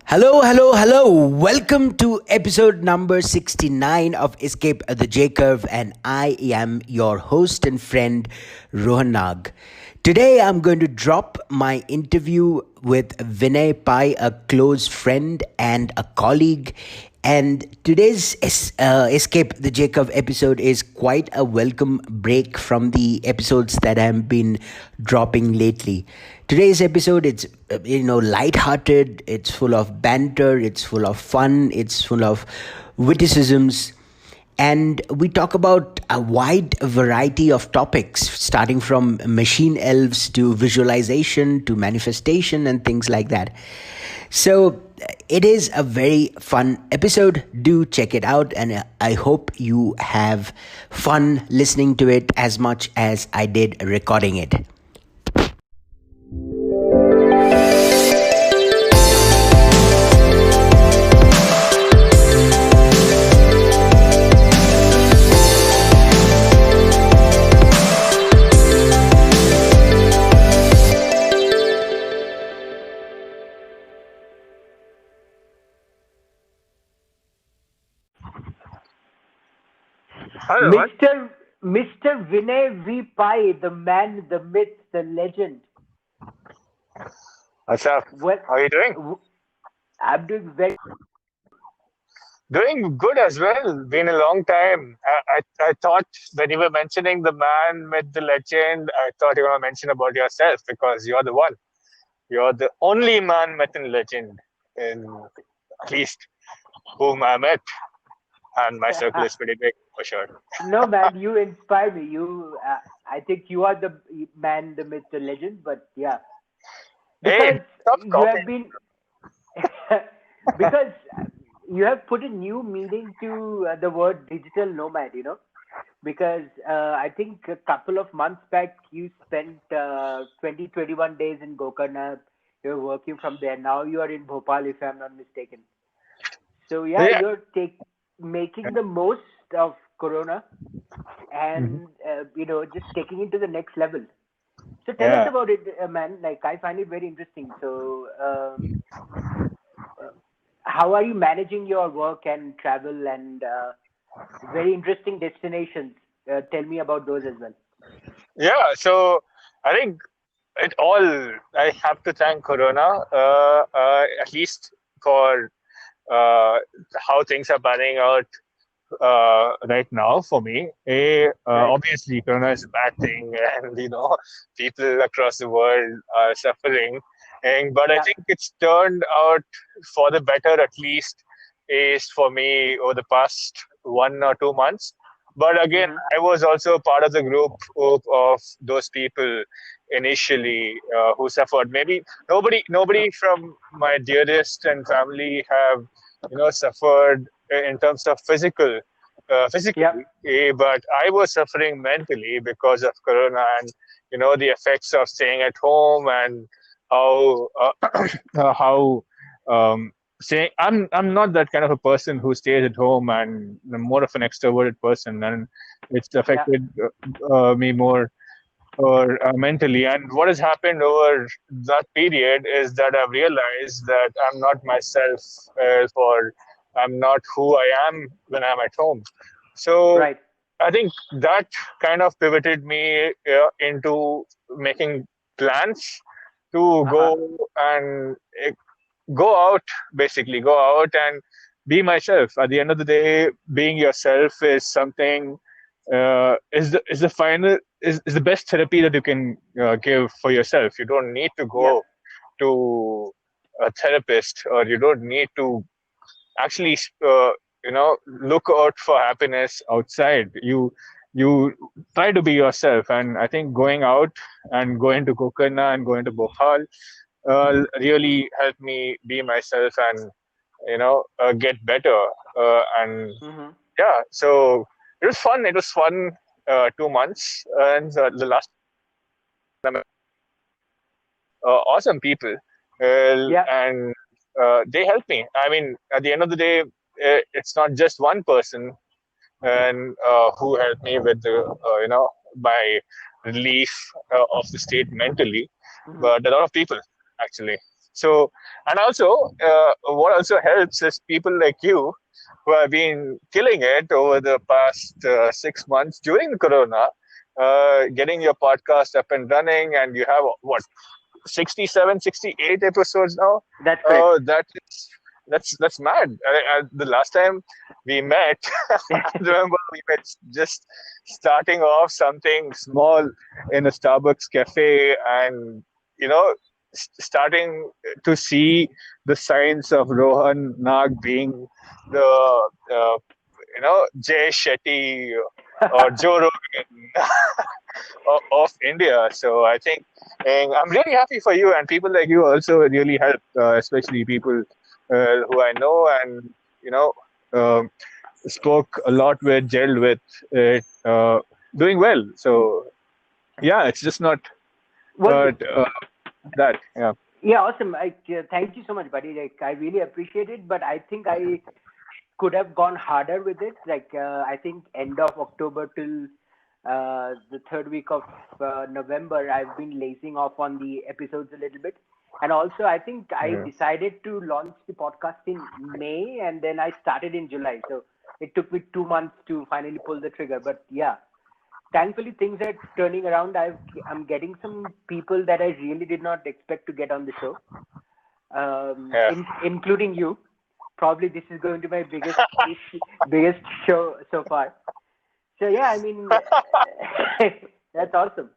Hello, hello, hello. Welcome to episode number 69 of Escape the J Curve, and I am your host and friend, Rohan Nag. Today, I'm going to drop my interview with Vinay Pai, a close friend and a colleague. And today's Escape the J Curve episode is quite a welcome break from the episodes that I've been dropping lately. Today's episode, it's light-hearted. It's full of banter. It's full of fun. It's full of witticisms, and we talk about a wide variety of topics, starting from machine elves to visualization to manifestation and things like that. So it is a very fun episode. Do check it out, and I hope you have fun listening to it as much as I did recording it. Hello, what? Mr. Vinay V. Pai, the man, the myth, the legend. What's up? Well, How are you doing? I'm doing very. Doing good as well. Been a long time. I thought when you were mentioning the man with the legend, I thought you were going to mention about yourself because you're the one. You're the only man met in legend, in at least whom I met, and my circle is pretty big for sure. No, man, you inspire me. I think you are the man, the myth, the legend. But yeah, Hey, because stop you have copying. been, because you have put a new meaning to the word digital nomad. Because I think a couple of months back you spent 20, 21 days in Gokarna. You're working from there. Now you are in Bhopal, if I'm not mistaken. So yeah, Yeah. you're making the most of Corona Mhm. and just taking it to the next level. So tell us Yeah. about it, man. Like I find it very interesting. So uh, how are you managing your work and travel and very interesting destinations? Tell me about those as well. Yeah. So I think it all, I have to thank Corona, at least for uh, how things are panning out right now for me. Right. Obviously, Corona is a bad thing, and people across the world are suffering. But I Yeah. think it's turned out for the better, at least, is for me over the past 1 or 2 months. But again, Mm-hmm. I was also part of the group of those people initially who suffered. Maybe nobody from my dearest and family have suffered in terms of Yeah. physically, but I was suffering mentally because of Corona and the effects of staying at home and how how saying I'm not that kind of a person who stays at home, and I'm more of an extroverted person, and it's Yeah. affected me more or mentally. And what has happened over that period is that I've realized that I'm not myself, or I'm not who I am when I'm at home. So Right. I think that kind of pivoted me into making plans to Uh huh. go and go out, basically go out and be myself. At the end of the day, being yourself is something, is the final, is the best therapy that you can give for yourself. You don't need to Yeah. go to a therapist, or you don't need to actually look out for happiness outside. You try to be yourself, and I think going out and going to Gokarna and going to Bhopal really helped me be myself and get better. And Mm-hmm. yeah, so it was fun 2 months, and the last awesome people, Yeah. and they helped me. I mean, at the end of the day, it's not just one person and who helped me with the my relief of the state mentally, Mm-hmm. but a lot of people actually. So, and also, what also helps is people like you who have been killing it over the past 6 months during the Corona, getting your podcast up and running, and you have what 67, 68 episodes now. That's correct. That is that's mad. The last time we met, I remember we were just starting off something small in a Starbucks cafe, and you know, starting to see the signs of Rohan Nag being the Jay Shetty or Joe Rogan of India. So I think, and I'm really happy for you, and people like you also really help, especially people who I know and you know um spoke a lot with, gelled with, doing well. So yeah, it's just not Well, that. Yeah. yeah, awesome. Thank you so much, buddy. Like, I really appreciate it, but I think I could have gone harder with it. Like, I think end of October till the third week of November, I've been lazing off on the episodes a little bit. And also, I think I Mhm. decided to launch the podcast in May, and then I started in July. So it took me 2 months to finally pull the trigger. But yeah, thankfully things are turning around. I'm getting some people that I really did not expect to get on the show, Yeah. including you. Probably this is going to be my biggest show so far. So yeah, I mean, that's awesome.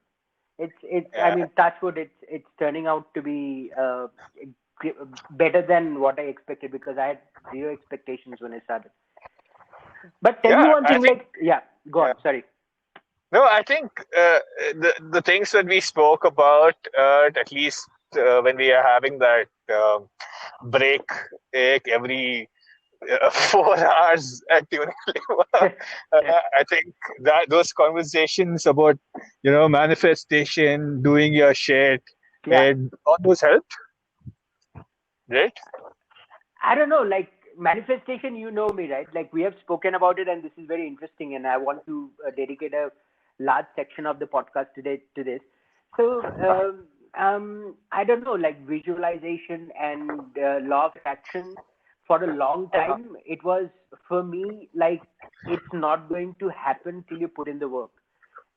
It's. I Yeah. mean, touch wood. It's turning out to be better than what I expected, because I had zero expectations when I started. But tell me Yeah. one I thing. think. Like, yeah, go Yeah. on. Sorry. No, I think the things that we spoke about, at least when we are having that break every 4 hours at Unilever, I think that those conversations about manifestation, doing your shit, Yeah. and all those helped, right? I don't know, like manifestation, you know me, right? Like we have spoken about it, and this is very interesting, and I want to dedicate a large section of the podcast today to this. So, I don't know, like visualization and law of attraction. For a long time, it was for me like it's not going to happen till you put in the work.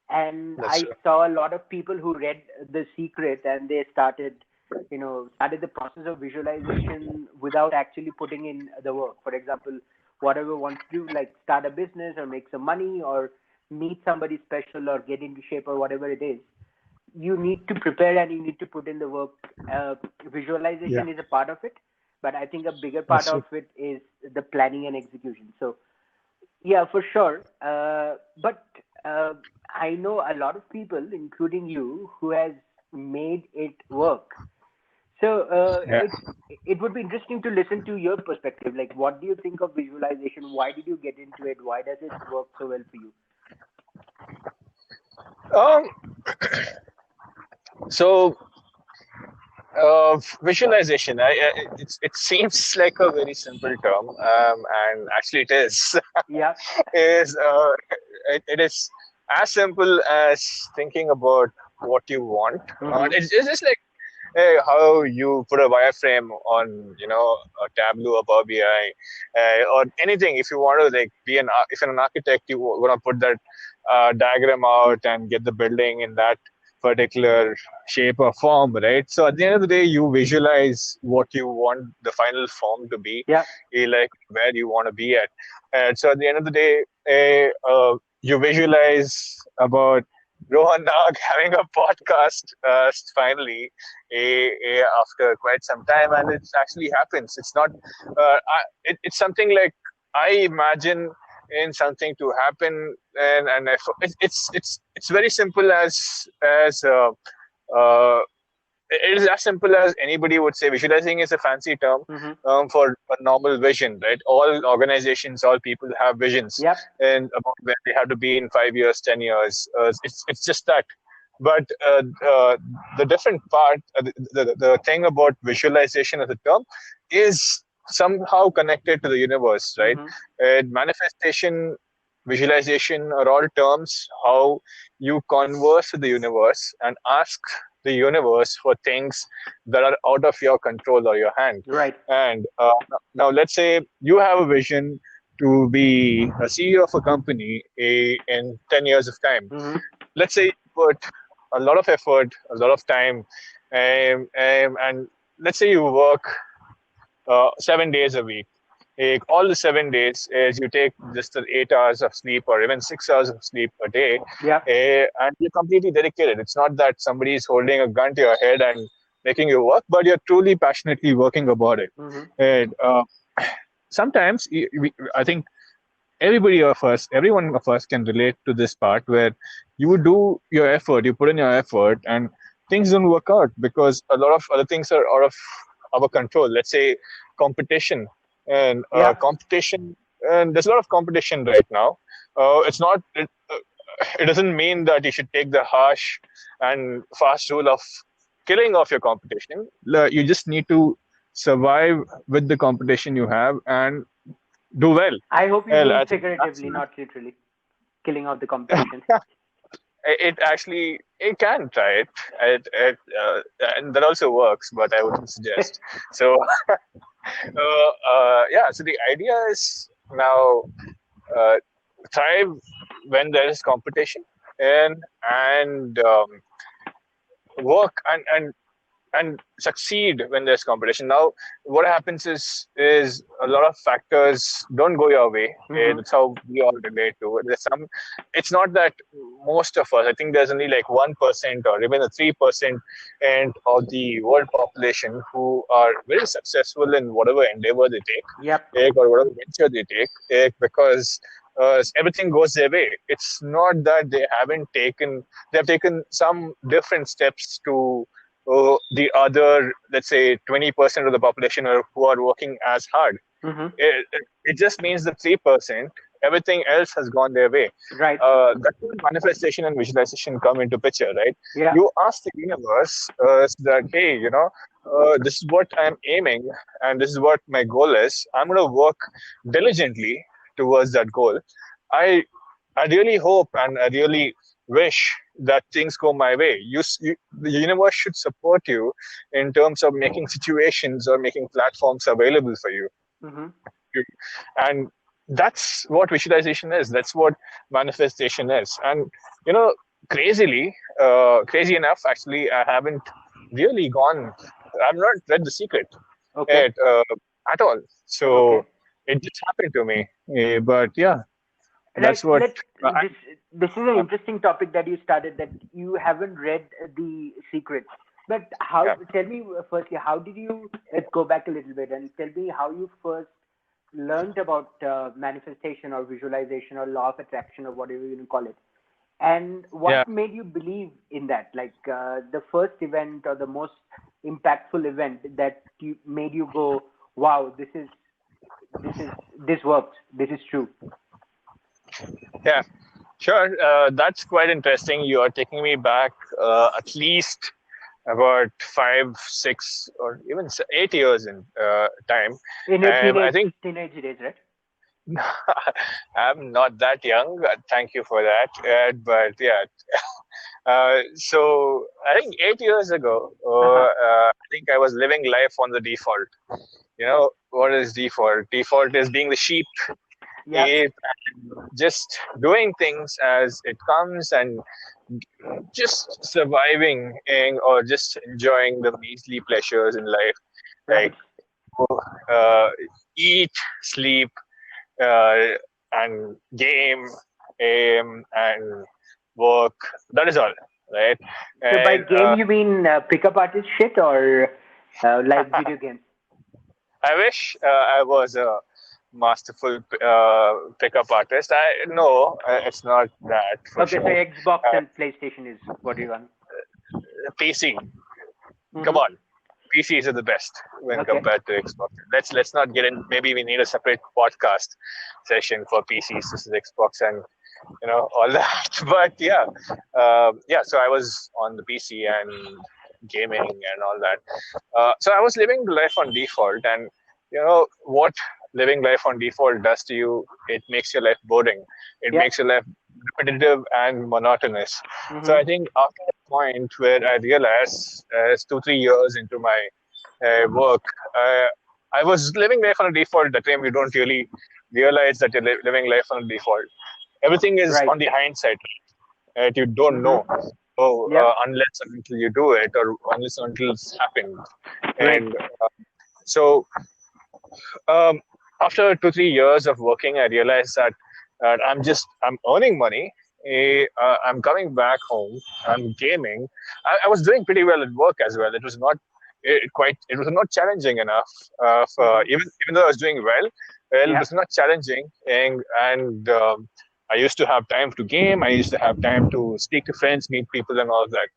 And That's I true. saw a lot of people who read The Secret, and they started the process of visualization without actually putting in the work. For example, whatever wants to do, like start a business or make some money or meet somebody special or get into shape or whatever it is, you need to prepare and you need to put in the work. Yeah, Visualization is a part of it, but I think a bigger part that's of true. it is the planning and execution. So yeah, for sure. But I know a lot of people, including you, who has made it work. So Yeah. it would be interesting to listen to your perspective. Like, what do you think of visualization? Why did you get into it? Why does it work so well for you? Um. So visualization. It seems like a very simple term, and actually it is. Yeah. is it is as simple as thinking about what you want. Mm-hmm. It's just like how you put a wireframe on a Tableau or Power BI, or anything. If you want to like if you're an architect, you want to put that diagram out and get the building in that particular shape or form, right? So at the end of the day, you visualize what you want the final form to be, Yeah. like where you want to be at. And so at the end of the day, you visualize about Rohan Nag having a podcast finally, after quite some time, and it actually happens. It's not. It's something like I imagine in something to happen, and it's very simple uh, it is as simple as anybody would say. Visualizing is a fancy term Mm-hmm. for a normal vision, right? All organizations, all people have visions, Yep. and about where they have to be in 5 years, 10 years. It's just that. But the different part, the thing about visualization as a term, is somehow connected to the universe, right? Mm-hmm. Manifestation, visualization are all terms how you converse with the universe and ask the universe for things that are out of your control or your hand. Right. And now, let's say you have a vision to be a CEO of a company in 10 years of time. Mm-hmm. Let's say you put a lot of effort, a lot of time, and let's say you work 7 days a week. All the 7 days is you take just the 8 hours of sleep or even 6 hours of sleep a day, Yeah. and you're completely dedicated. It's not that somebody is holding a gun to your head and making you work, but you're truly passionately working about it. Mm-hmm. And sometimes I think every one of us can relate to this part where you do your effort, you put in your effort, and things don't work out because a lot of other things are out of our control. Let's say competition and Yeah. competition, and there's a lot of competition right now. It's not. It doesn't mean that you should take the harsh and fast rule of killing off your competition. You just need to survive with the competition you have and do well. I hope you Well, mean I think that's figuratively, not literally. Killing out the competition. it. Actually, it can try it. And that also works, but I wouldn't suggest. So, yeah. So the idea is now uh, thrive when there is competition, and work and succeed when there's competition. Now, what happens is a lot of factors don't go your way. Mm-hmm. That's how we all relate to it. There's some. It's not that most of us. I think there's only like 1% or even a 3% and of the world population who are very successful in whatever endeavor they Yep. take or whatever venture they take because. Everything goes their way. It's not that they haven't taken. They've taken some different steps to the other, let's say, 20% of the population who are working as hard. Mm-hmm. It just means the 3%, everything else has gone their way. Right. That's when manifestation and visualization come into picture, right? Yeah. You ask the universe that, hey, this is what I'm aiming and this is what my goal is. I'm going to work diligently towards that goal. I I really hope and I really wish that things go my way. The universe should support you in terms of making situations or making platforms available for you. Mm-hmm. And that's what visualization is. That's what manifestation is. And, crazy enough, actually, I haven't really gone, I've not read The Secret Okay. at all. Okay. So it just happened to me. But yeah, Right. that's what. This is an interesting topic that you started, that you haven't read The Secret. But how? Yeah. Tell me firstly, how did you? Let's go back a little bit and tell me how you first learned about manifestation or visualization or law of attraction or whatever you call it, and Yeah. what made you believe in that? Like the first event or the most impactful event that made you go, "Wow, this works. This is true." Yeah, sure. That's quite interesting. You are taking me back at least about 5, 6, or even 8 years in time. In your I think teenage days, right? I'm not that young. Thank you for that. But yeah, so I think 8 years ago, Uh-huh. I think I was living life on the default. What is default? Default is being the sheep, Yeah. just doing things as it comes and just surviving or just enjoying the measly pleasures in life, like Right. uh, eat, sleep, uh, and game, aim, and work. That is all, right? So by And game you mean pickup artist shit or like video games? I wish I was a masterful pickup artist. I no, it's not that for Okay, so sure. Xbox Uh, and PlayStation is what you want. PC, come Mm-hmm. on. PCs are the best when Okay. compared to Xbox. Let's not get in. Maybe we need a separate podcast session for PCs versus Xbox and all that. But yeah, yeah. So I was on the PC and gaming and all that. So I was living life on default, and what living life on default does to you, it makes your life boring. It Yeah. makes your life repetitive and monotonous. So Mm-hmm. I think after a point where I realized, as 2 3 years into my work, uh, I was living life on a default. That time you don't really realize that you're living life on a default. Everything is Right. on the hindsight, right? You don't know. Mm-hmm. So Yep. unless and until you do it, or unless and until it's happened, Right. and so um, after 2 3 years of working, I realized that I'm earning money. I'm coming back home. I'm gaming. I was doing pretty well at work as well. It was not it was not challenging enough. For, Mm-hmm. even though I was doing well, it Yeah. was not challenging. And I used to have time to game. I used to have time to speak to friends, meet people, and all of that.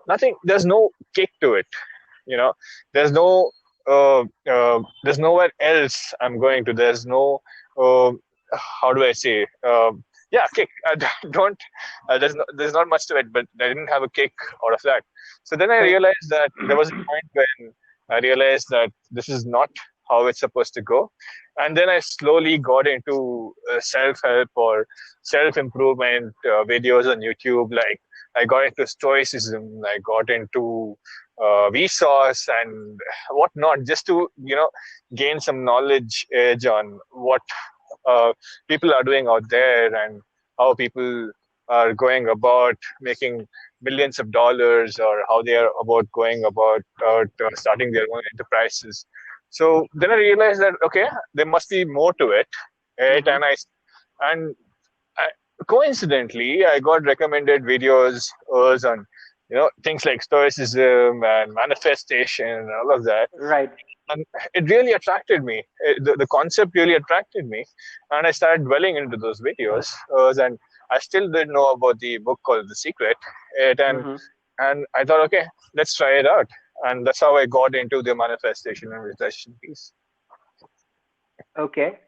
Nothing. There's no kick to it. You know, there's no there's nowhere else I'm going to. There's no uh, how do I say yeah, kick. Don't there's not much to it, but I didn't have a kick out of that. So then I Correct. realized that there was a point when I realized that this is not how it's supposed to go. And then I slowly got into self-help or self-improvement videos on YouTube. Like, I got into stoicism, I got into Vsauce and whatnot, just to gain some knowledge edge on what uh, people are doing out there, and how people are going about making millions of dollars, or how they are about going about starting their own enterprises. So then I realized that, okay, there must be more to it, right? Mm-hmm. And I, coincidentally, I got recommended videos on things like stoicism and manifestation and all of that. Right. And it really attracted me. The concept really attracted me, and I started dwelling into those videos. And I still didn't know about the book called The Secret. It, Mm-hmm. and I thought, okay, let's try it out. And that's how I got into the manifestation and meditation piece. Okay.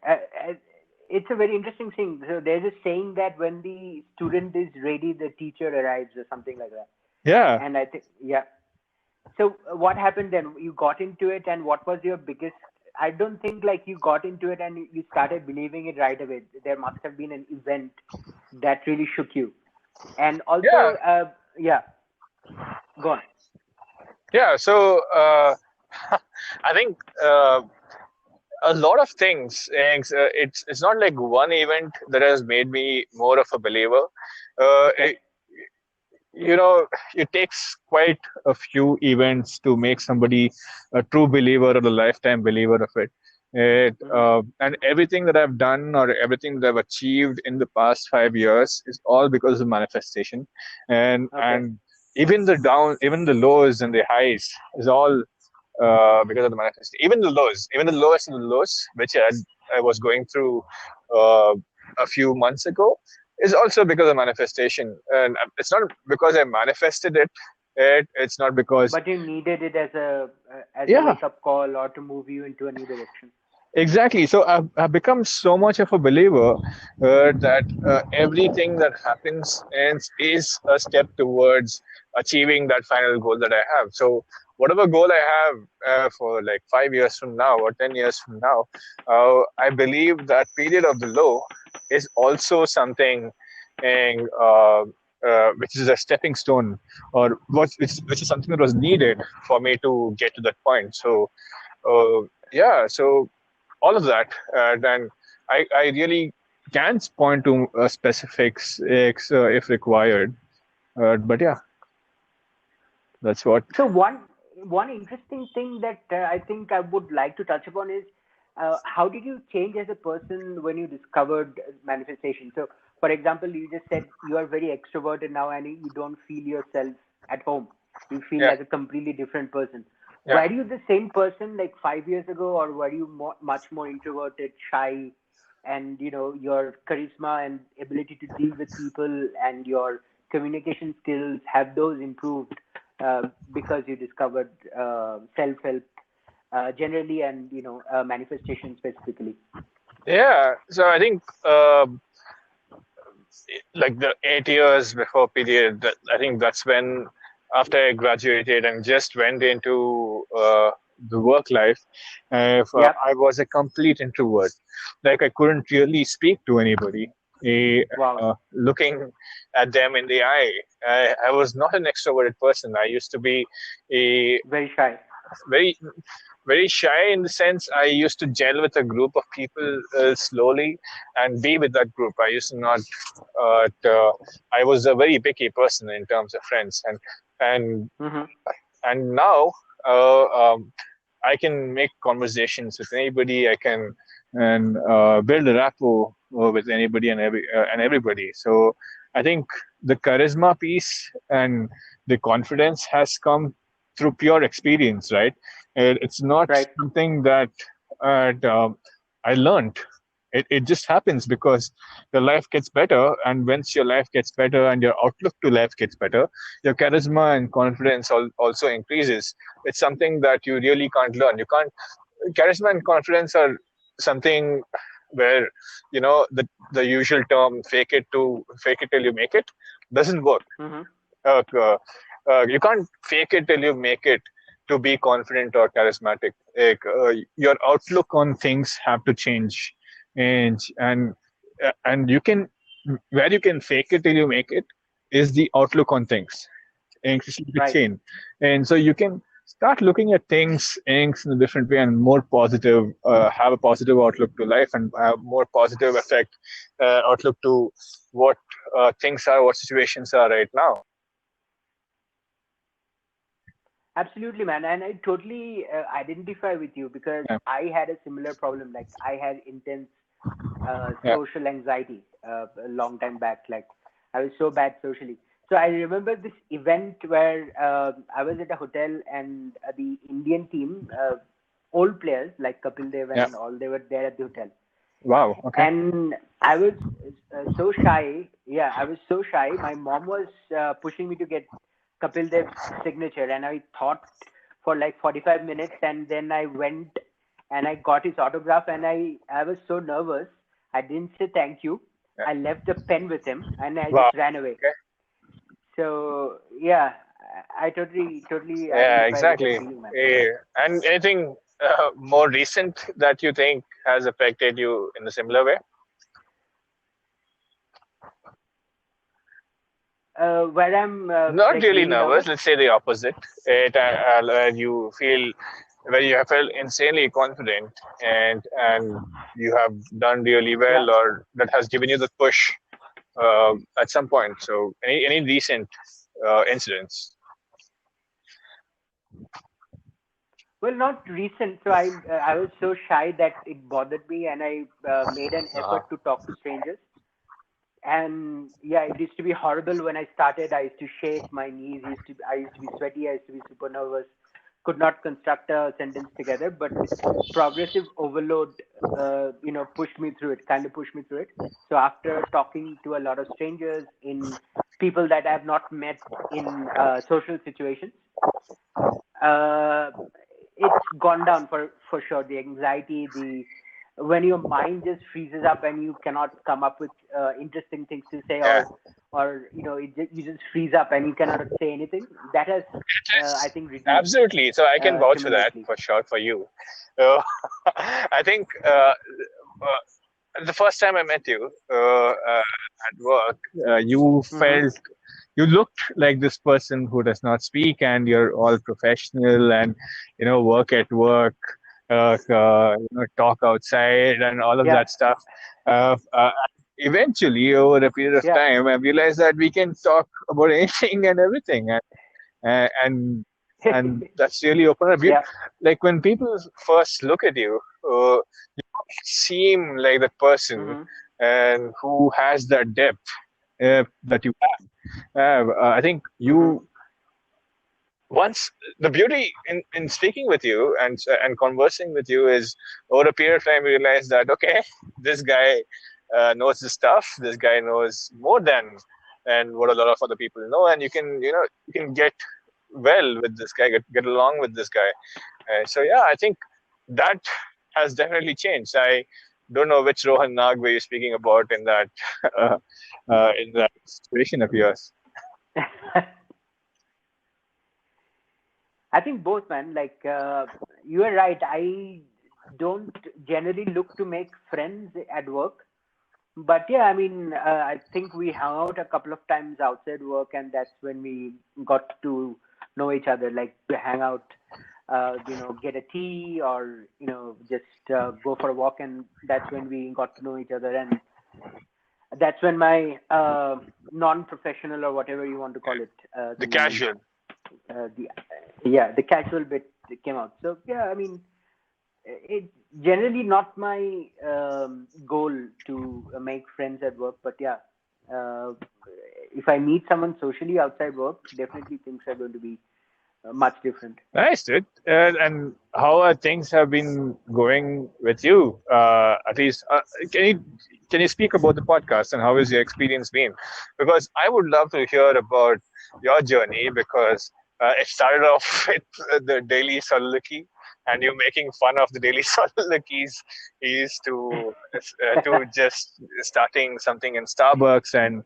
It's a very interesting thing. So there's a saying that when the student is ready, the teacher arrives, or something like that. Yeah. And I think, yeah. So what happened then? You got into it, and what was your biggest? I don't think like you got into it and you started believing it right away. There must have been an event that really shook you. And Yeah. also, yeah, go on. Yeah. So I think a lot of things. It's not like one event that has made me more of a believer. Uh, Okay. you know, it takes quite a few events to make somebody a true believer or a lifetime believer of it. Mm-hmm. And everything that I've done or everything that I've achieved in the past 5 years is all because of manifestation, Okay. and even the lows and the highs is all because of the manifestation. Even the lowest of the lows, which I was going through uh, a few months ago, is also because of manifestation. And it's not because I manifested it. It's not because, But you needed it as a yeah, wake up call or to move you into a new direction. exactly. So I've become so much of a believer that everything that happens is a step towards achieving that final goal that I have. So whatever goal I have for like 5 years from now or 10 years from now, I believe that period of the low is also something, which is a stepping stone, or which is something that was needed for me to get to that point. So yeah, so all of that. And I really can't point to specifics if required. But yeah, that's what. So one interesting thing that I think I would like to touch upon is how did you change as a person when you discovered manifestation? So, for example, you just said you are very extroverted now and you don't feel yourself at home. You feel Yeah, like a completely different person. yeah. Were you the same person like 5 years ago, or were you much more introverted, shy, and your charisma and ability to deal with people and your communication skills, have those improved because you discovered self-help generally, and manifestation specifically? Yeah. So I think like the 8 years before period, I think that's when, after I graduated and just went into the work life, if Yep. I was a complete introvert. Like, I couldn't really speak to anybody. Wow. looking at them in the eye. I was not an extroverted person. I used to be a Very shy. very very shy, in the sense I used to gel with a group of people slowly and be with that group. I used to not. I was a very picky person in terms of friends, and Mm-hmm. and now uh, um, I can make conversations with anybody. I can and build a rapport with anybody and everybody. So I think the charisma piece and the confidence has come through pure experience, right? It's not Right. something that I learned. It just happens because your life gets better, and once your life gets better and your outlook to life gets better, your charisma and confidence also increases. It's something that you really can't learn. You can't. Charisma and confidence are something where, the usual term fake it till you make it doesn't work. Mm-hmm. uh, uh, you can't fake it till you make it to be confident or charismatic. Like, your outlook on things have to change, and you can, where you can fake it till you make it is the outlook on things, and it's like a Right. chain. And so you can start looking at things in a different way and more positive, have a positive outlook to life, and have more positive effect, outlook to what things are, what situations are right now. Absolutely, man. And I totally identify with you because Yeah, I had a similar problem. Like I had intense yeah, social anxiety a long time back. Like I was so bad socially. So I remember this event where I was at a hotel and the Indian team, old players like Kapil Dev yeah. and all, they were there at the hotel. Wow. Okay. And I was so shy. Yeah, I was so shy. My mom was pushing me to get Kapil Dev's signature, and I thought for like 45 minutes, and then I went and I got his autograph, and I was so nervous. I didn't say thank you. Yeah. I left the pen with him, and I Wow. just ran away. Okay. So yeah, I totally Yeah. identify with that Exactly. feeling, man. And anything more recent that you think has affected you in a similar way? Where I'm Not like really really nervous. nervous. Let's say the opposite. Where you feel, where you have felt insanely confident, and you have done really Yeah. well, or that has given you the push at some point. So any recent incidents? Well, not recent. So I was so shy that it bothered me, and I made an Uh-huh. effort to talk to strangers. And yeah, it used to be horrible when I started. I used to shake. My knees I used to be sweaty. I used to be super nervous. Could not construct a sentence together. But progressive overload, pushed me through it. Kind of pushed me through it. So after talking to a lot of strangers, in people that I have not met in social situations, uh, it's gone down for sure. The anxiety, the when your mind just freezes up and you cannot come up with interesting things to say, Yeah. or you just freeze up and you cannot say anything. That has I Yes, think reduced absolutely. So I can vouch for that tremendously. for sure for you. I think the first time I met you at work, you Mm-hmm. felt, you looked like this person who does not speak, and you're all professional, and work at work, talk outside, and all of Yeah. that stuff. Eventually, over a period of Yeah. time, I realized that we can talk about anything and everything, and that's really open up. Yeah. Like when people first look at you, seem like that person, Mm-hmm. and who has that depth that you have. I think Mm-hmm. you, once, the beauty in speaking with you and conversing with you is, over a period of time you realize that, okay, this guy knows his stuff. This guy knows more than what a lot of other people know, and you can get well with this guy, get along with this guy. So yeah, I think that has definitely changed. I don't know which Rohan Nag were you speaking about uh, in that situation of yours. I think both, man. Like you are right. I don't generally look to make friends at work. But yeah, I mean, I think we hung out a couple of times outside work, and that's when we got to know each other. Like to hang out, get a tea, or just go for a walk, and that's when we got to know each other. And that's when my non-professional, or whatever you want to call it, The the casual. the yeah, the casual bit came out. So yeah, I mean, it's generally not my goal to make friends at work, but yeah, uh, if I meet someone socially outside work, definitely things are going to be much different. Nice, dude. And how are things have been going with you? At least, can you can you speak about the podcast and how has your experience been? Because I would love to hear about your journey because it started off with the daily soliloquy, and you making fun of the daily soliloquies. He used to just starting something in Starbucks, and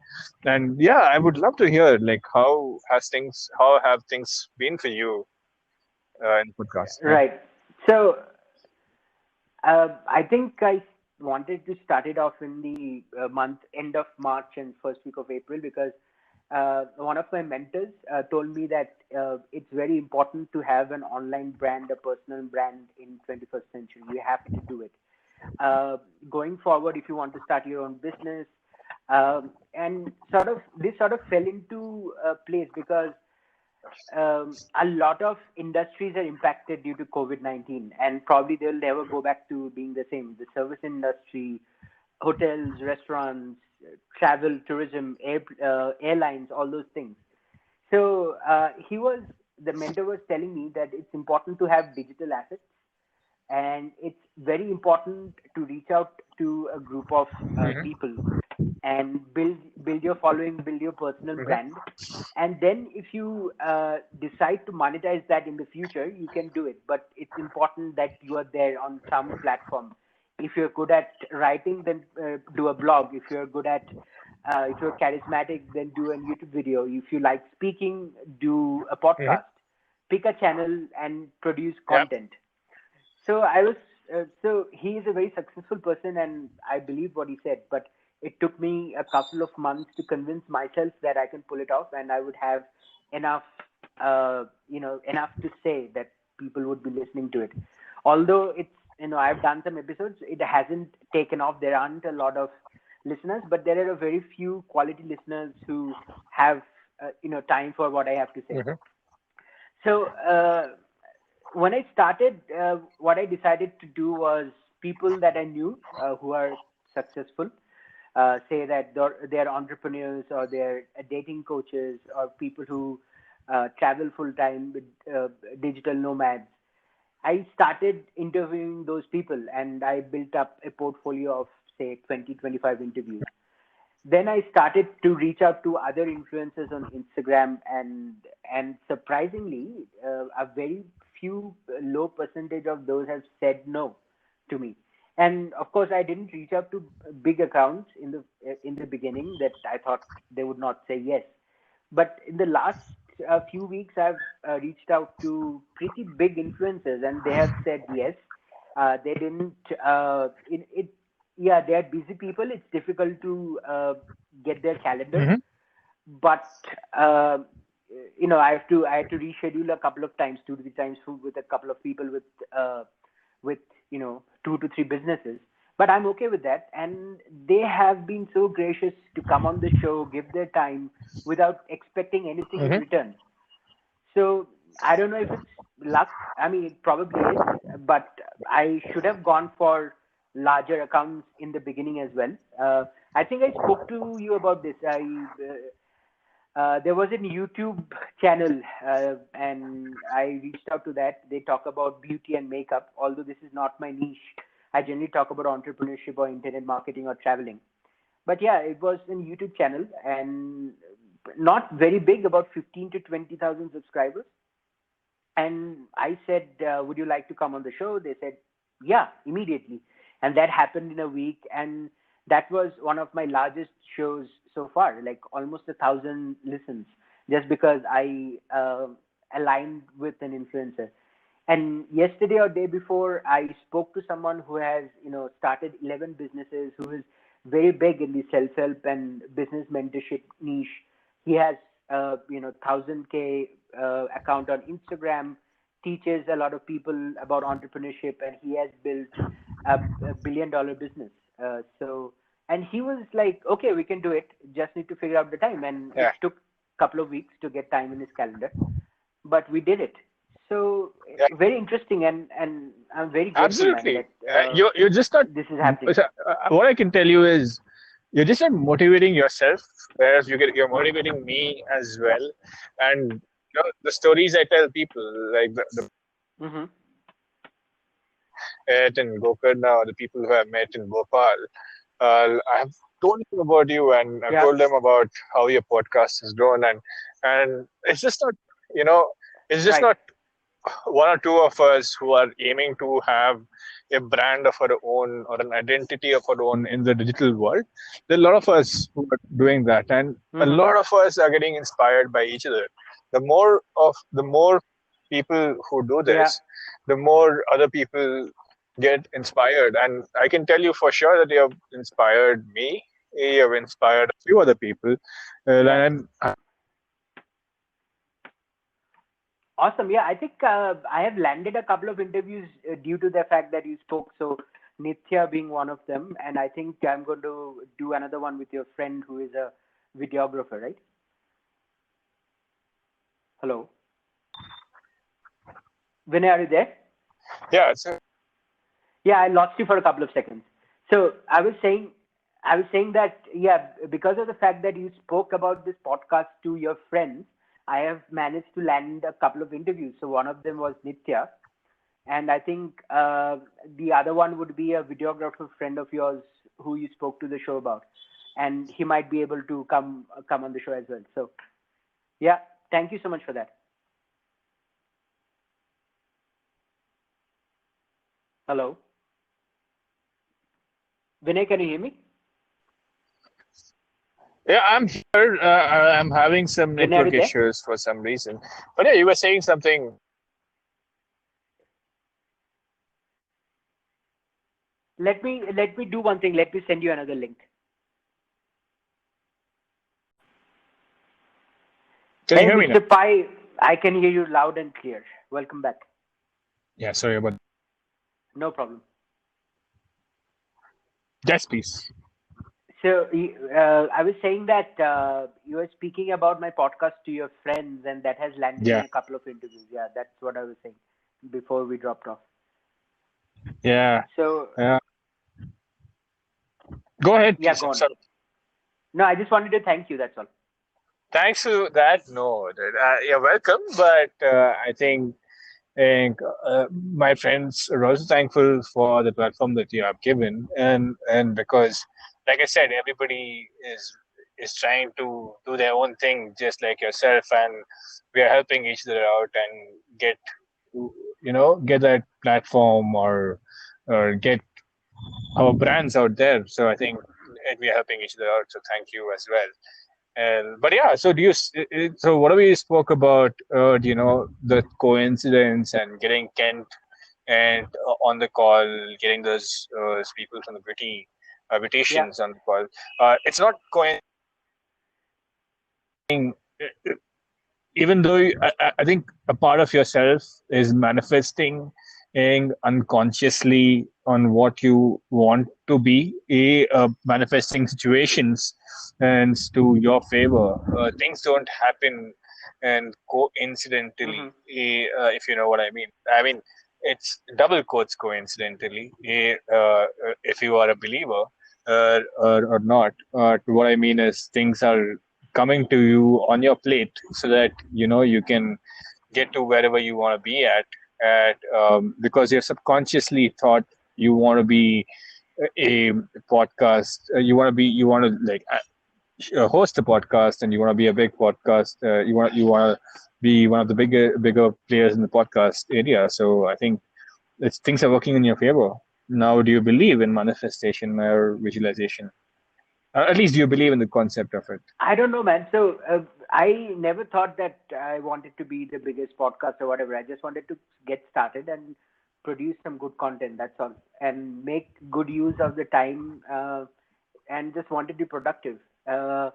yeah, I would love to hear like how have things been for you in the podcast. Yeah. Right. So I think I wanted to start it off in the month end of March and first week of April, because one of my mentors told me that it's very important to have an online brand, a personal brand in 21st century. You have to do it. Going forward, if you want to start your own business, and this sort of fell into place because a lot of industries are impacted due to COVID-19, and probably they'll never go back to being the same. The service industry, hotels, restaurants, travel, tourism, airlines, all those things. So the mentor was telling me that it's important to have digital assets, and it's very important to reach out to a group of Mm-hmm. people and build your following, build your personal Mm-hmm. brand, and then if you decide to monetize that in the future, you can do it. But it's important that you are there on some platform. If you're good at writing, then do a blog. If you're charismatic, then do a YouTube video. If you like speaking, do a Mm-hmm. podcast. Pick a channel and produce Yeah. content. So I was so he is a very successful person, and I believe what he said. But it took me a couple of months to convince myself that I can pull it off, and I would have enough, enough to say that people would be listening to it. Although I've done some episodes, it hasn't taken off. There aren't a lot of listeners, but there are a very few quality listeners who have, time for what I have to say. Mm-hmm. So when I started, what I decided to do was people that I knew who are successful, say that they're entrepreneurs, or they're dating coaches, or people who travel full time with digital nomads. I started interviewing those people, and I built up a portfolio of say 20, 25 interviews. Then I started to reach out to other influencers on Instagram, and surprisingly, a very few low percentage of those have said no to me. And of course, I didn't reach out to big accounts in the beginning that I thought they would not say yes. But in the last few weeks, I've reached out to pretty big influencers, and they have said yes. They didn't. Yeah, they are busy people. It's difficult to get their calendars, Mm-hmm. but I had to reschedule a couple of times, 2 to 3 times, with a couple of people with 2 to 3 businesses. But I'm okay with that, and they have been so gracious to come on the show, give their time without expecting anything in Mm-hmm. return. So I don't know if it's luck. I mean, it probably is, but I should have gone for larger accounts in the beginning as well. I think I spoke to you about this. There was a YouTube channel, and I reached out to that. They talk about beauty and makeup, although this is not my niche. I generally talk about entrepreneurship or internet marketing or traveling. But yeah, it was a YouTube channel, and not very big, about 15 to 20,000 subscribers. And I said, would you like to come on the show? They said, yeah, immediately. And that happened in a week. And that was one of my largest shows so far, like almost 1,000 listens, just because I aligned with an influencer. And yesterday or day before, I spoke to someone who has, started 11 businesses, who is very big in the self-help and business mentorship niche. He has 1,000K account on Instagram, teaches a lot of people about entrepreneurship, and he has built a billion-dollar business. And he was like, okay, we can do it. Just need to figure out the time, and it Yeah, took a couple of weeks to get time in his calendar, but we did it. So yeah, very interesting, and I'm very grateful, man, absolutely. that You're just not. this is happening. What I can tell you is you're just not motivating yourself, whereas you're motivating me as well. And the stories I tell people, like the Hmm. met in Gokarna or the people who I've met in Bhopal, I've told them about you and I've Yeah. told them about how your podcast has grown, and it's just not, you know, it's just Right. not one or two of us who are aiming to have a brand of our own or an identity of our own in the digital world. There are a lot of us who are doing that, and a Hmm. lot of us are getting inspired by each other. The more people who do Yeah. this, the more other people get inspired. And I can tell you for sure that you have inspired me. You have inspired a few other people, Yeah. and Awesome. Yeah, I think I have landed a couple of interviews due to the fact that you spoke. So Nithya being one of them, and I think I'm going to do another one with your friend who is a videographer, right? Hello, Vinay, are you there? yeah, so Yeah, I lost you for a couple of seconds. So I was saying that yeah, because of the fact that you spoke about this podcast to your friends, I have managed to land a couple of interviews. So one of them was Nitya, and I think the other one would be a videographer friend of yours who you spoke to the show about, and he might be able to come on the show as well. So yeah, thank you so much for that. Hello, Vinay, can you hear me? yeah, I'm here. I'm having some Vinay, are you network there? issues for some reason. But yeah, you were saying something. Let me do one thing. Let me send you another link. Can you Hey, hear me now? Mr. Pai, I can hear you loud and clear. Welcome back. Yeah, sorry about No problem. that, please. So I was saying that you were speaking about my podcast to your friends, and that has landed me Yeah, a couple of interviews. Yeah, that's what I was saying before we dropped off. yeah, So yeah. Go ahead, yeah, please. go I'm on. sorry. No, I just wanted to thank you. That's all. Thanks to that. No, you're welcome. But I think my friends are also thankful for the platform that you have given, and because, like I said, everybody is trying to do their own thing, just like yourself, and we are helping each other out and get that platform or get our brands out there. So I think we are helping each other out. So thank you as well. And but yeah, so so whatever you spoke about, the coincidence and getting Kent and on the call, getting those people from the Yeah. British on the call. It's not coinciding. Even though I think a part of yourself is manifesting unconsciously on what you want to be, manifesting situations and to your favor. Things don't happen and coincidentally, Mm-hmm. if you know what I mean. I mean, it's double quotes coincidentally, if you are a believer or not. What I mean is things are coming to you on your plate so that you can get to wherever you want to be at because you're subconsciously thought you want to be a podcast, you want to like host a podcast, and you want to be a big podcast, you want to be one of the bigger players in the podcast area. So I think things are working in your favor now. Do you believe in manifestation or visualization? At least do you believe in the concept of it? I don't know, man. So I never thought that I wanted to be the biggest podcast or whatever. I just wanted to get started and produce some good content. That's all, and make good use of the time. and just wanted to be productive. Uh,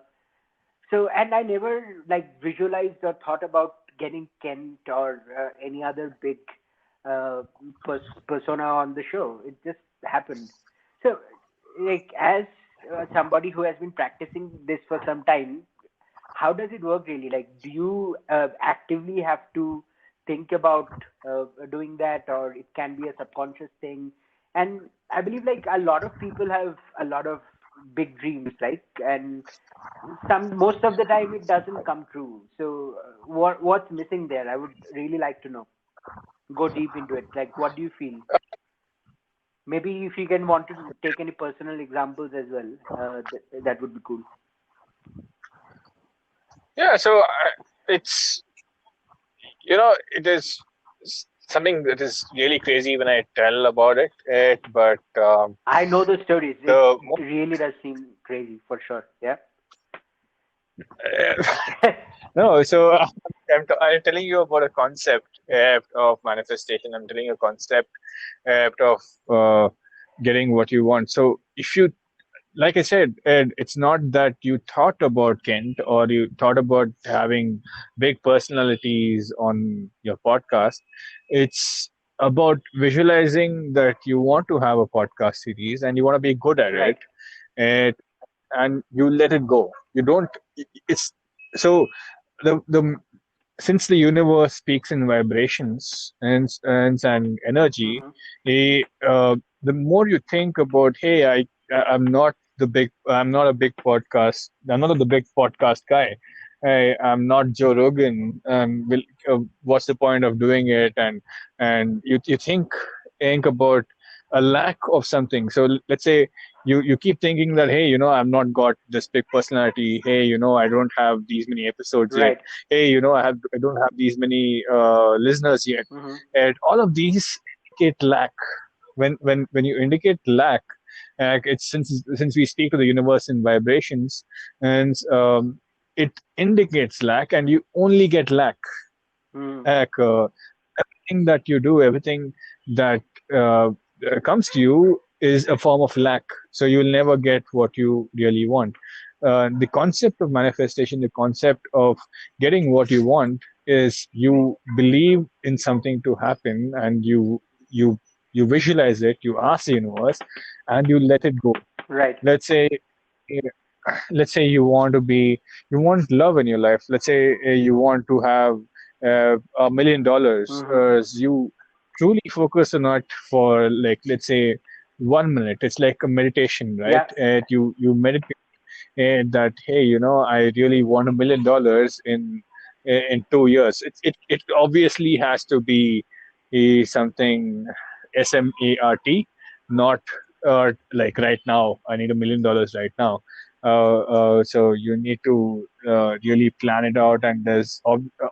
and I never like visualized or thought about getting Kent or any other big uh, persona on the show. It just happened. So, like as somebody who has been practicing this for some time, how does it work really? Like, do you actively have to think about doing that, or it can be a subconscious thing? And I believe like a lot of people have a lot of big dreams, right? And some most of the time it doesn't come true. So what's missing there? I would really like to know. Go deep into it. Like, what do you feel? Maybe if you can want to take any personal examples as well, that would be cool. Yeah, so it's it is something that is really crazy when I tell about it, but I know the stories. It the really does seem crazy for sure. Yeah. no, so I'm telling you about a concept of manifestation. I'm telling you a concept of getting what you want. So if you, like I said, Ed, it's not that you thought about Kent or you thought about having big personalities on your podcast. It's about visualizing that you want to have a podcast series and you want to be good at Right. it, and you let it go. You don't. It's so the since the universe speaks in vibrations and energy, Mm-hmm. the more you think about, hey, I'm not a big podcast, I'm not the big podcast guy. I'm not Joe Rogan. What's the point of doing it? And you think about a lack of something. So let's say you keep thinking that, hey, I've not got this big personality. Hey, I don't have these many episodes yet. Right. Hey, I don't have these many listeners yet. Mm-hmm. And all of these indicate lack. When you indicate lack, it's since we speak to the universe in vibrations, and it indicates lack, and you only get lack. Mm-hmm. Like, everything that you do, everything that uh, comes to you is a form of lack. So you'll never get what you really want. The concept of manifestation, the concept of getting what you want, is you believe in something to happen, and you you visualize it, you ask the universe, and you let it go. Right. Let's say you want love in your life. Let's say you want to have $1 million. Mm-hmm. You truly focus on it for, like, let's say 1 minute. It's like a meditation, right? Yeah. You meditate that, hey, I really want $1 million in 2 years. It obviously has to be something SMART, not like right now. I need $1 million right now. So you need to really plan it out, and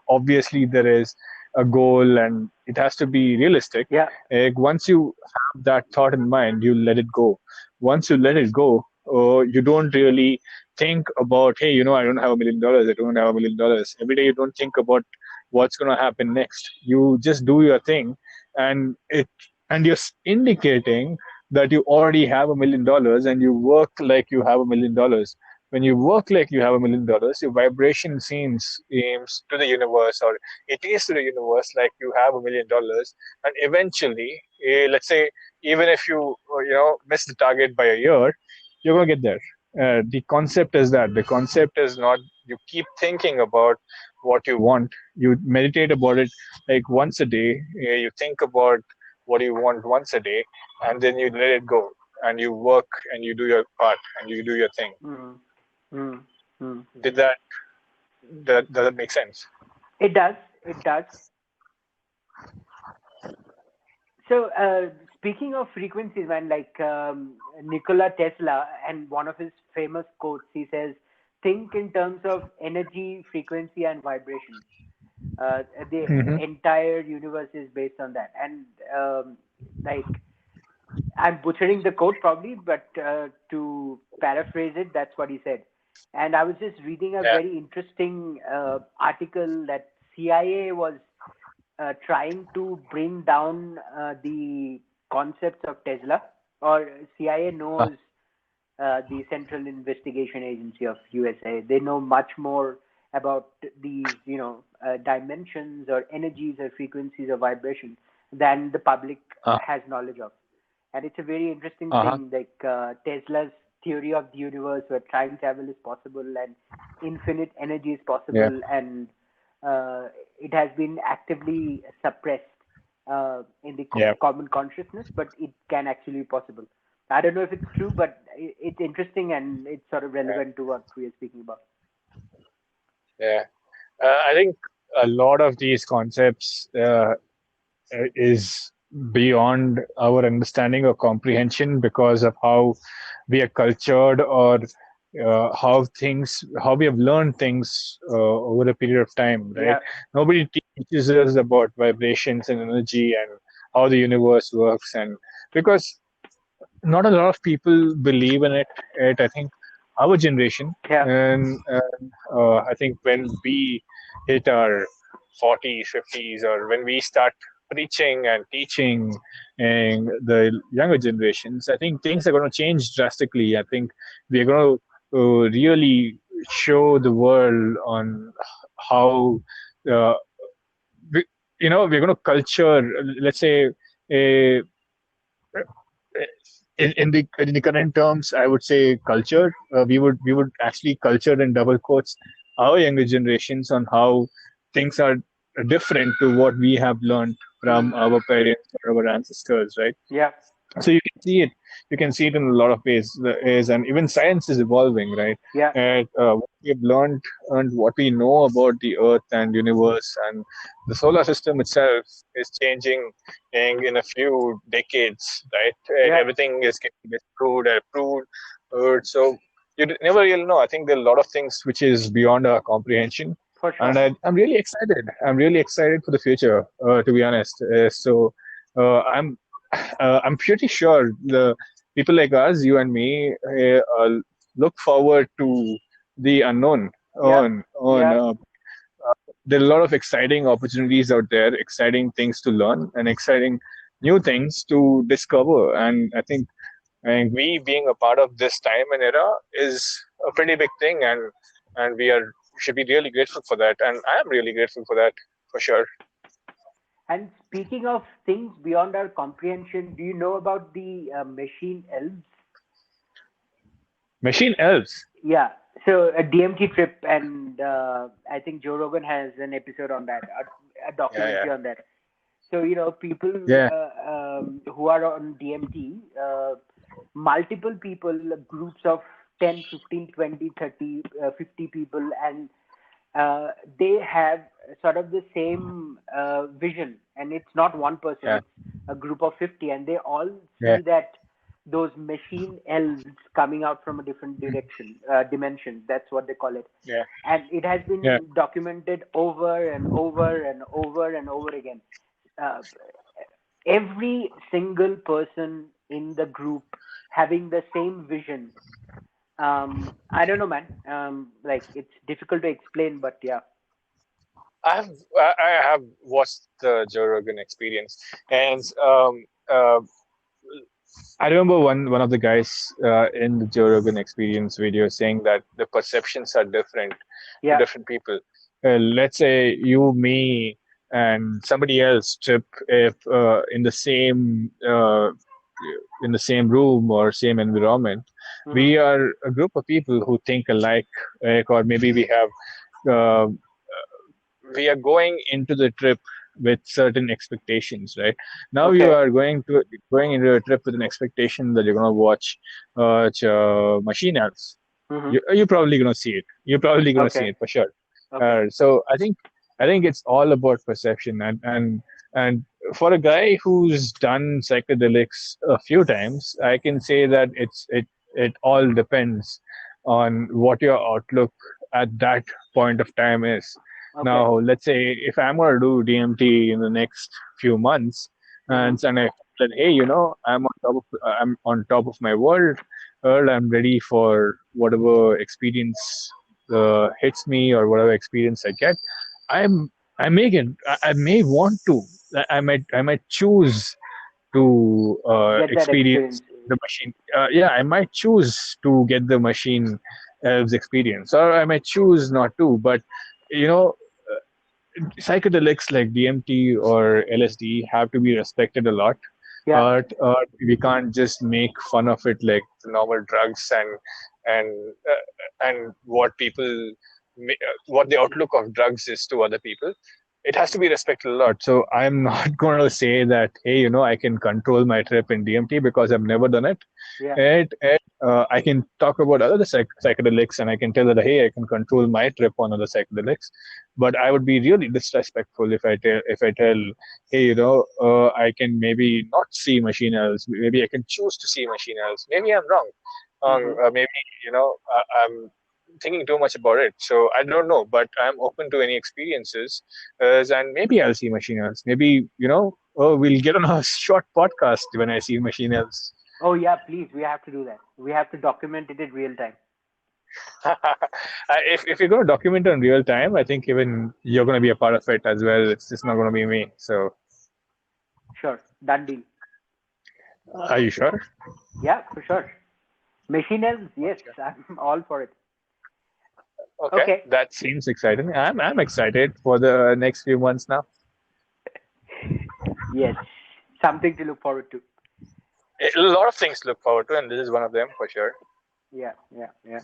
obviously there is a goal, and it has to be realistic. Yeah. Once you have that thought in mind, you let it go. Once you let it go, you don't really think about, hey, I don't have $1 million. I don't have $1 million. Every day you don't think about what's going to happen next. You just do your thing, and you're indicating that you already have $1 million, and you work like you have $1 million. When you work like you have $1 million, your vibration seems to the universe, or it is to the universe, like you have $1 million. And eventually, let's say, even if you miss the target by a year, you're going to get there. The concept is that the concept is not you keep thinking about what you want. You meditate about it like once a day. You think about what you want once a day, and then you let it go, and you work, and you do your part, and you do your thing. Mm-hmm. Mm-hmm. Did that does that make sense? It does. It does. So, speaking of frequencies, man, like Nikola Tesla, and one of his famous quotes, he says, "Think in terms of energy, frequency, and vibration." The Mm-hmm. entire universe is based on that. And like, I'm butchering the quote probably, but to paraphrase it, that's what he said. And I was just reading a Yeah. very interesting article that CIA was trying to bring down the concepts of Tesla, or CIA knows the Central Investigation Agency of USA. They know much more about these, dimensions or energies or frequencies or vibrations than the public Uh, has knowledge of. And it's a very interesting uh-huh. thing, like Tesla's theory of the universe, where time travel is possible and infinite energy is Yeah. possible, and it has been actively suppressed in the Yeah. common consciousness, but it can actually be possible. I don't know if it's true, but it's interesting and it's sort of Yeah. relevant to what we are speaking about. Yeah. I think a lot of these concepts is beyond our understanding or comprehension because of how we are cultured, or how we have learned things over a period of time, right? Yeah, Nobody teaches us about vibrations and energy and how the universe works, and because not a lot of people believe in it. I think our generation, yeah, and I think when we hit our 40s, 50s, or when we start preaching and teaching and the younger generations, I think things are going to change drastically. I think we're going to really show the world on how uh, we, we're going to culture, let's say, a in the current terms, I would say culture. We would actually culture in double quotes our younger generations on how things are different to what we have learned from mm, our parents or our ancestors, right? yeah, So you can see it in a lot of ways. And even science is evolving, right? yeah, And what we have learned and what we know about the earth and universe and the solar system itself is changing in a few decades, right? yeah, Everything is getting disproved and approved. So never really know. I think there are a lot of things which is beyond our comprehension, for and sure. I'm really excited. I'm really excited for the future, to be honest. So I'm pretty sure the people like us, you and me, look forward to the unknown. Yeah, On yeah, There are a lot of exciting opportunities out there, exciting things to learn, and exciting new things to discover. And we being a part of this time and era is a pretty big thing, and should be really grateful for that. And I am really grateful for that, for sure. And speaking of things beyond our comprehension, do you know about the machine elves? Machine elves. Yeah. So a DMT trip, and I think Joe Rogan has an episode on that, a Yeah, yeah, documentary on that. So people yeah, who are on DMT, multiple people, groups of 10, 15, 20, 30, 50 people, and they have sort of the same vision, and it's not one person; yeah, it's a group of 50, and they all yeah, see that those machine elves coming out from a different dimension. That's what they call it, yeah, and it has yeah. been documented over and over and over and over again. Uh, every single person in the group having the same vision. I don't know, man. Like it's difficult to explain, but yeah, I have watched the Joe Rogan Experience, and uh, I remember one of the guys in the Joe Rogan Experience video saying that the perceptions are different to yeah, different people. Let's say you, me, and somebody else trip if in the same room or same environment. mm-hmm. We are a group of people who think alike, or maybe uh, we are going into the trip with certain expectations, right? Now you Okay, are going into a trip with an expectation that you're going to watch Machine Elves. mm-hmm. You're probably going to see it. You're probably going to see Okay, it for sure. okay, So I think it's all about perception, and for a guy who's done psychedelics a few times, I can say that it all depends on what your outlook at that point of time is. okay, Now, let's say if I'm going to do DMT in the next few months, mm-hmm. and I said, hey, I'm on top of my world, or I'm ready for whatever experience hits me or whatever experience I get. I'm I may get I may want to I might choose to Get that experience experience. the machine. Yeah, I might choose to get the machine elves experience, or I might choose not to. But you know, psychedelics like DMT or LSD have to be respected a lot. Yeah. We can't just make fun of it like the normal drugs and what people what the outlook of drugs is to other people. It has to be respected a lot. So I'm not going to say that, hey, I can control my trip in DMT because I've never done it. Yeah. I can talk about other psychedelics, and I can tell that, hey, I can control my trip on other psychedelics. But I would be really disrespectful if I tell, hey, I can maybe not see machine elves. Maybe I can choose to see machine elves. Maybe I'm wrong. Mm-hmm. Maybe I'm thinking too much about it. So I don't know, but I'm open to any experiences, and maybe I'll see machine elves. Maybe we'll get on a short podcast when I see machine elves. Oh yeah, please. We have to do that. We have to document it in real time. If you're going to document it in real time, I think even you're going to be a part of it as well. It's just not going to be me. So, Sure. Done deal. are you sure? Yeah, for sure. Machine elves, yes, I'm all for it. Okay, Okay. that seems exciting. I'm excited for the next few months now. Yes. Something to look forward to. A lot of things to look forward to, and this is one of them for sure. Yeah, yeah, yeah.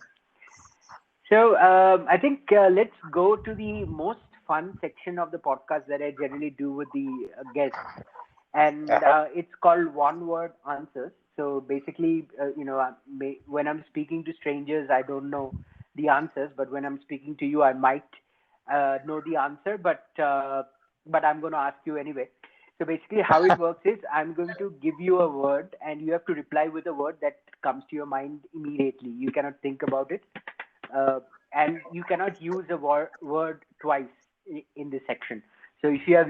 So I think let's go to the most fun section of the podcast that I generally do with the guests, and Uh-huh. it's called one word answers. So basically, when I'm speaking to strangers, I don't know the answers, but when I'm speaking to you, I might know the answer, but I'm going to ask you anyway. So basically, how it works is I'm going to give you a word, and you have to reply with a word that comes to your mind immediately. You cannot think about it, uh, and you cannot use a word twice in this section. So if you have,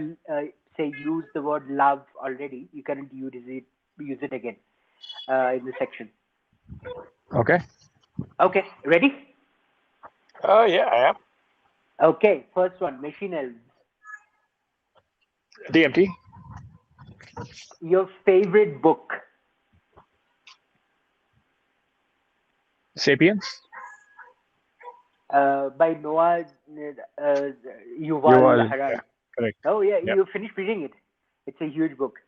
say, used the word love already, you cannot use it again in the section. Okay. Okay, ready? Yeah, I am. Okay, first one, machine elves. DMT. Your favorite book? Sapiens. By Noah You Yuval all. Yeah. Harari. Correct. Oh yeah, Yeah. you finished reading it. It's a huge book.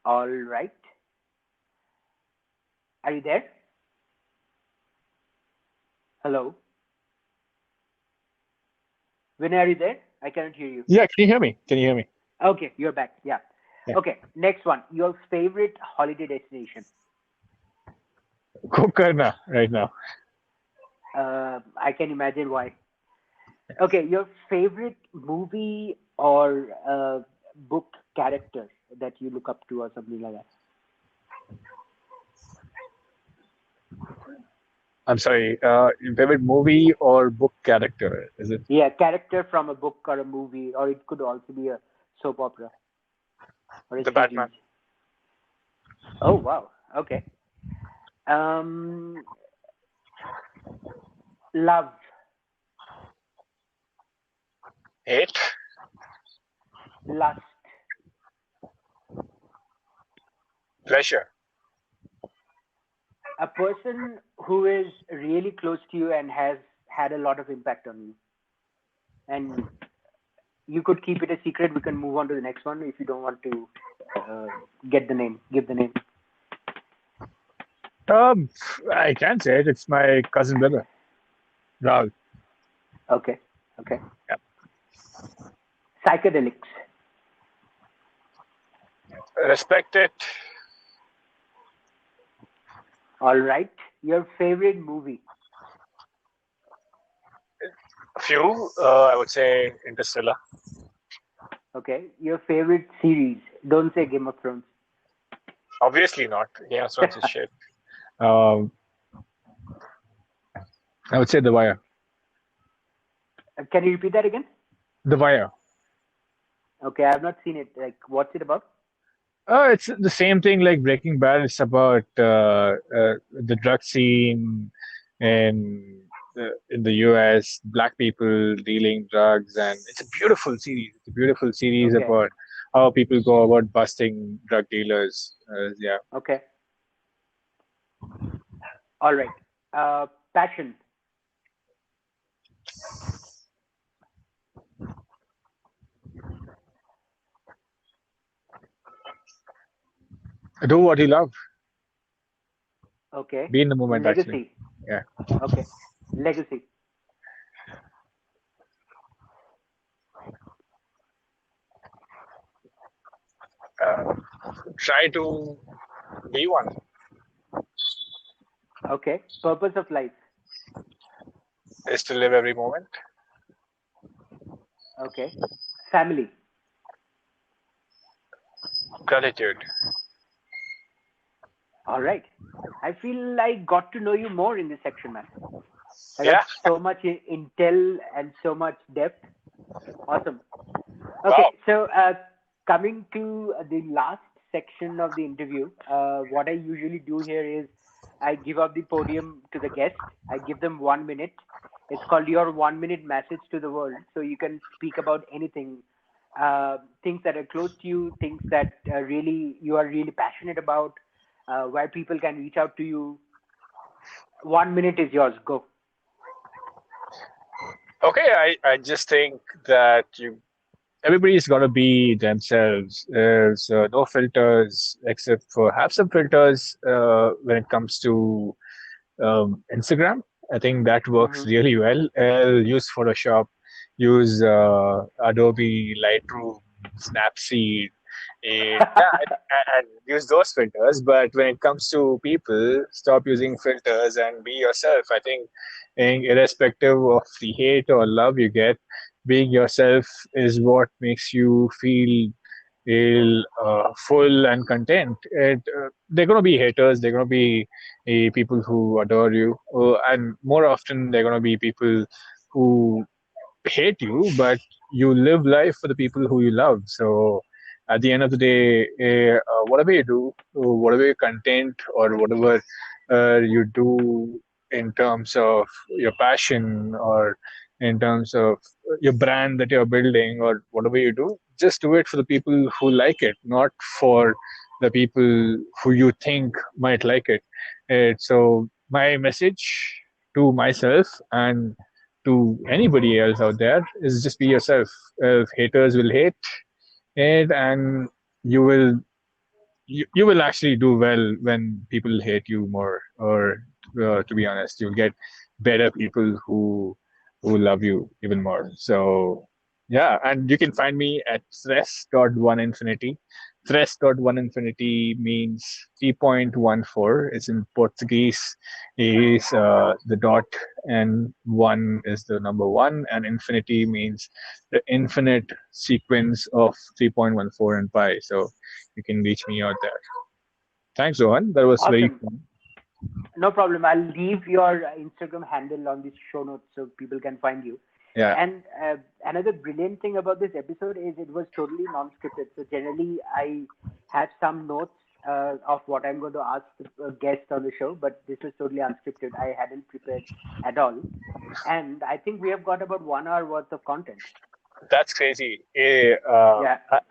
All right. Are you there? Hello? Vinay, are you there? I cannot hear you. Yeah. Can you hear me? Can you hear me? Okay, you're back. Yeah. Yeah. Okay, next one. Your favorite holiday destination? Gokarna right now. I can imagine why. Okay, your favorite movie or book character that you look up to or something like that? I'm sorry. Your favorite movie or book character? Is it Yeah, character from a book or a movie, or it could also be a soap opera or a the series. Batman? Oh wow. Okay. Um, love, Hate. lust, Pleasure. a person who is really close to you and has had a lot of impact on you. And you could keep it a secret. We can move on to the next one if you don't want to uh, get the name, give the name. Um, I can say it. It's my cousin brother, Rahul. Okay, okay. Yeah. Psychedelics. Respect it. All right. Your favorite movie. A few. I would say Interstellar. Okay. Your favorite series. Don't say Game of Thrones. Obviously not. Game of Thrones is shit. Um, I would say The Wire. Can you repeat that again? The Wire. Okay, I have not seen it. Like, what's it about? It's the same thing like Breaking Bad. It's about the drug scene in the US, black people dealing drugs, and it's a beautiful series. It's a beautiful series Okay. about how people go about busting drug dealers. Yeah. Okay. All right. Passion. Do what you love. Okay. Be in the moment, actually. Legacy. Yeah. Okay. Legacy. Uh, Try to be one. Okay. Purpose of life. Is to live every moment. Okay. Family. Gratitude. All right. I feel I got to know you more in this section, man. I got Yeah. so much intel and so much depth. Awesome. Wow. Okay, so coming to the last section of the interview, what I usually do here is I give up the podium to the guest. I give them 1 minute. It's called your 1 minute message to the world. So you can speak about anything, things that are close to you, things that really you are really passionate about, where people can reach out to you. 1 minute is yours. Go. Okay. I just think that everybody's got to be themselves. There's no filters except for have some filters when it comes to Instagram. I think that works Mm-hmm. really well. Use Photoshop, use Adobe Lightroom, Snapseed, and use those filters. But when it comes to people, stop using filters and be yourself. I think, irrespective of the hate or love you get, being yourself is what makes you feel full and content. They're going to be haters. They're going to be people who adore you, and more often they're going to be people who hate you, but you live life for the people who you love. So at the end of the day, whatever you do, whatever your content or whatever you do in terms of your passion or in terms of your brand that you're building or whatever you do, just do it for the people who like it, not for the people who you think might like it. So my message to myself and to anybody else out there is just be yourself. Haters will hate it, and you will you will actually do well when people hate you more. Or to be honest, you'll get better people who love you even more. So yeah, and you can find me at stress.1infinity. Stress.1infinity means 3.14. It's in Portuguese. Is the dot, and one is the number one, and infinity means the infinite sequence of 3.14 and pi. So you can reach me out there. Thanks, Rohan. That was very Awesome. fun. No problem. I'll leave your Instagram handle on the show notes so people can find you. Yeah, And another brilliant thing about this episode is it was totally non-scripted. So generally, I have some notes of what I'm going to ask the guest on the show, but this was totally unscripted. I hadn't prepared at all, and I think we have got about 1 hour worth of content. that's crazy. Yeah,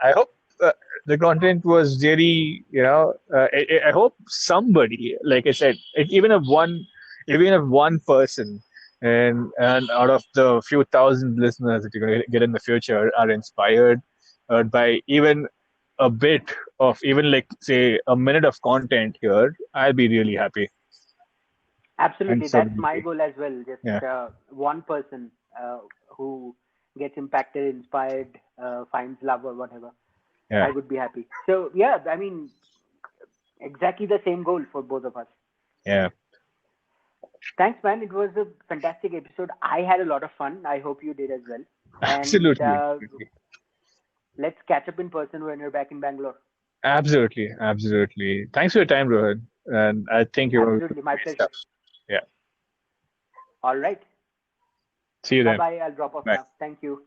I hope the content was really, I hope somebody, like I said, even if one person, and out of the few thousand listeners that you're going to get in the future are inspired by even a bit of, even like say a minute of content here, I'll be really happy. And absolutely. so That's will my you. goal as well. Yeah, Just one person who gets impacted, inspired, finds love or whatever. yeah, I would be happy. So yeah, I mean, exactly the same goal for both of us. yeah. Thanks, man. It was a fantastic episode. I had a lot of fun. I hope you did as well. And Absolutely, absolutely. let's catch up in person when you're back in Bangalore. Absolutely, absolutely. Thanks for your time, Rohan. And I think you're Absolutely, my great pleasure. stuff. Yeah. All right. See you Bye then. bye. I'll drop off Bye. now. Thank you.